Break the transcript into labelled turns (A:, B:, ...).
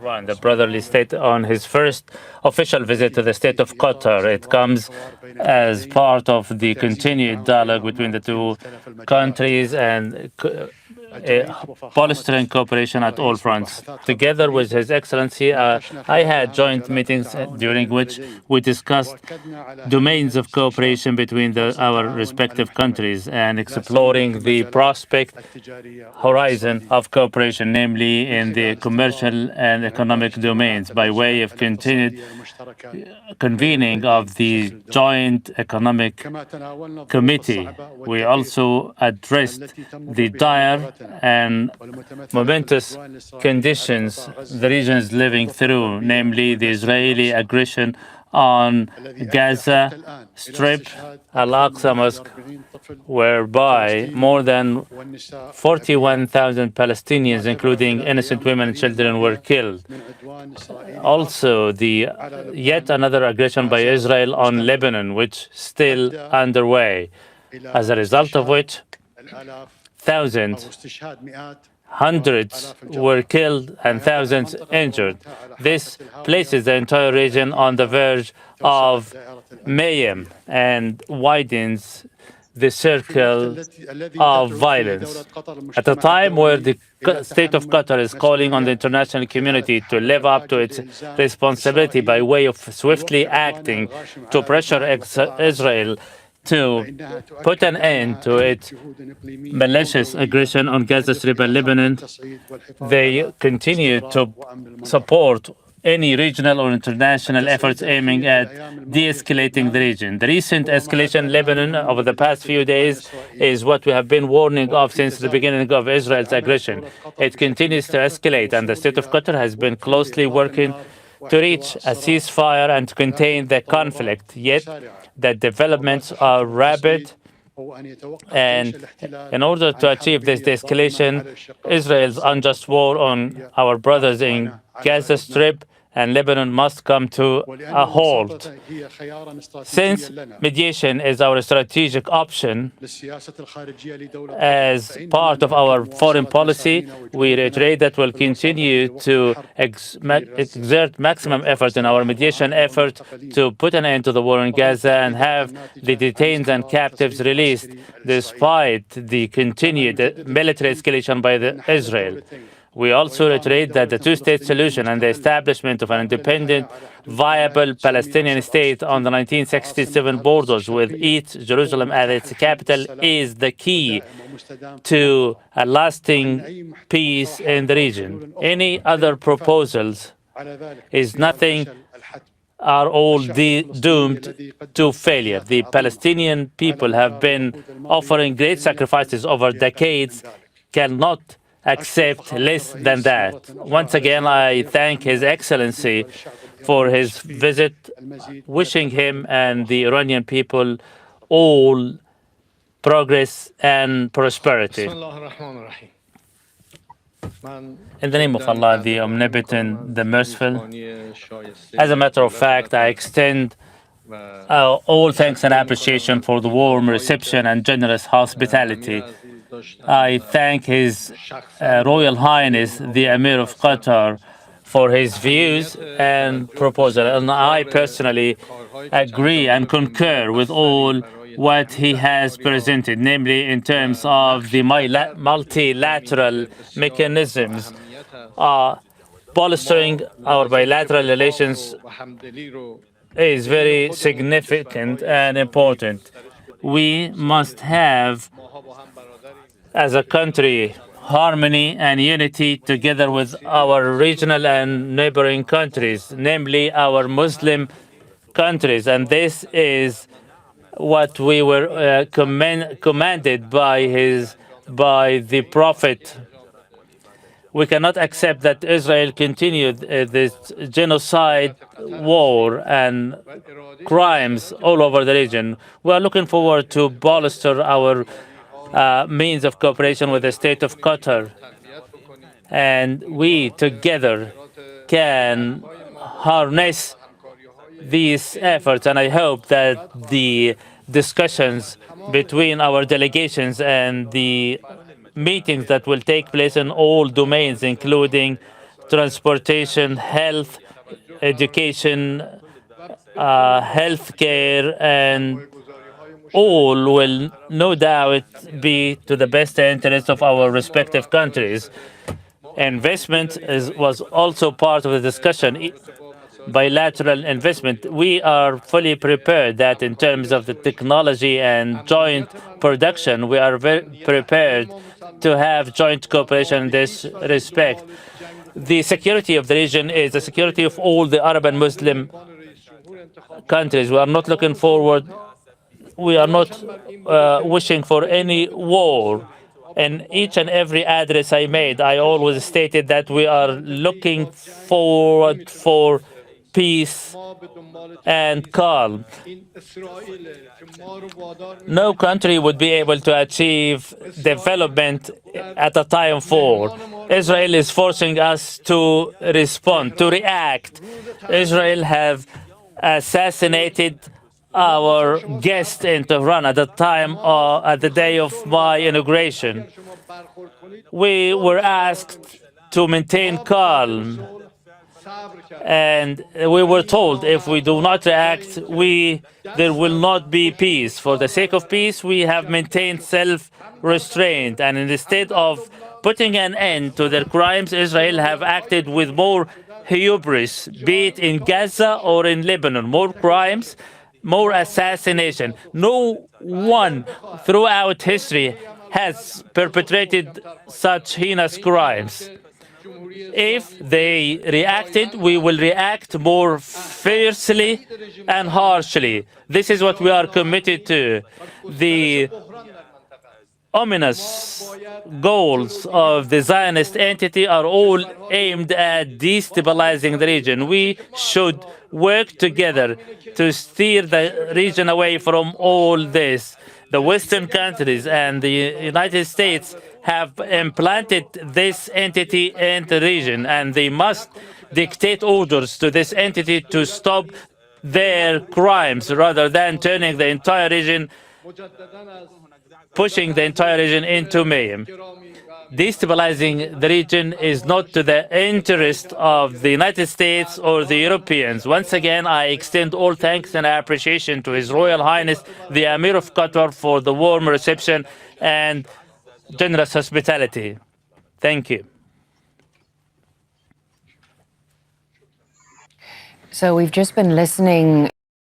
A: The brotherly state on his first official visit to the state of Qatar. It comes as part of the continued dialogue between the two countries and bolstering cooperation at all fronts. Together with His Excellency, I had joint meetings during which we discussed domains of cooperation between our respective countries and exploring the prospect horizon of cooperation, namely in the commercial and economic domains, by way of continued convening of the Joint Economic Committee. We also addressed the dire and momentous conditions the region is living through, namely the Israeli aggression on Gaza Strip, Al-Aqsa Mosque, whereby more than 41,000 Palestinians, including innocent women and children, were killed. Also, the yet another aggression by Israel on Lebanon, which is still underway, as a result of which thousands, hundreds were killed and thousands injured. This places the entire region on the verge of mayhem and widens the circle of violence. At a time where the state of Qatar is calling on the international community to live up to its responsibility by way of swiftly acting to pressure Israel to put an end to its malicious aggression on Gaza Strip and Lebanon, they continue to support any regional or international efforts aiming at de-escalating the region. The recent escalation in Lebanon over the past few days is what we have been warning of since the beginning of Israel's aggression. It continues to escalate, and the state of Qatar has been closely working to reach a ceasefire and to contain the conflict. Yet, the developments are rapid, and in order to achieve this de-escalation, Israel's unjust war on our brothers in Gaza Strip and Lebanon must come to a halt. Since mediation is our strategic option as part of our foreign policy, we reiterate that we'll continue to exert maximum effort in our mediation effort to put an end to the war in Gaza and have the detained and captives released, despite the continued military escalation by Israel. We also reiterate that the two-state solution and the establishment of an independent, viable Palestinian state on the 1967 borders with East Jerusalem as its capital is the key to a lasting peace in the region. Any other proposals is nothing, are all doomed to failure. The Palestinian people have been offering great sacrifices over decades, cannot accept less than that. Once again, I thank His Excellency for his visit, wishing him and the Iranian people all progress and prosperity. In the name of Allah, the Omnipotent, the Merciful, as a matter of fact, I extend all thanks and appreciation for the warm reception and generous hospitality. I thank His Royal Highness, the Emir of Qatar, for his views and proposal. And I personally agree and concur with all what he has presented, namely in terms of the multilateral mechanisms, bolstering our bilateral relations is very significant and important. We must have, as a country, harmony and unity together with our regional and neighboring countries, namely our Muslim countries. And this is what we were commanded by the Prophet. We cannot accept that Israel continued this genocide, war, and crimes all over the region. We are looking forward to bolster our means of cooperation with the state of Qatar. And we together can harness these efforts. And I hope that the discussions between our delegations and the meetings that will take place in all domains, including transportation, health, education, healthcare, and all will no doubt be to the best interest of our respective countries. Investment was also part of the discussion. Bilateral investment, we are fully prepared that in terms of the technology and joint production, we are very prepared to have joint cooperation in this respect. The security of the region is the security of all the Arab and Muslim countries. We are not looking forward, we are not wishing for any war. In each and every address I made, I always stated that we are looking forward for peace and calm. No country would be able to achieve development at a time of war. Israel is forcing us to respond, to react. Israel have assassinated our guest in Tehran at the time, at the day of my inauguration. We were asked to maintain calm, and we were told if we do not react, there will not be peace. For the sake of peace, we have maintained self-restraint, and instead of putting an end to their crimes, Israel have acted with more hubris, be it in Gaza or in Lebanon. More crimes, more assassination. No one throughout history has perpetrated such heinous crimes. If they reacted, we will react more fiercely and harshly. This is what we are committed to. The ominous goals of the Zionist entity are all aimed at destabilizing the region. We should work together to steer the region away from all this. The Western countries and the United States have implanted this entity in the region, and they must dictate orders to this entity to stop their crimes rather than turning the entire region, pushing the entire region into mayhem. Destabilizing the region is not to the interest of the United States or the Europeans. Once again, I extend all thanks and appreciation to His Royal Highness, the Emir of Qatar, for the warm reception and generous hospitality. Thank you.
B: So we've just been listening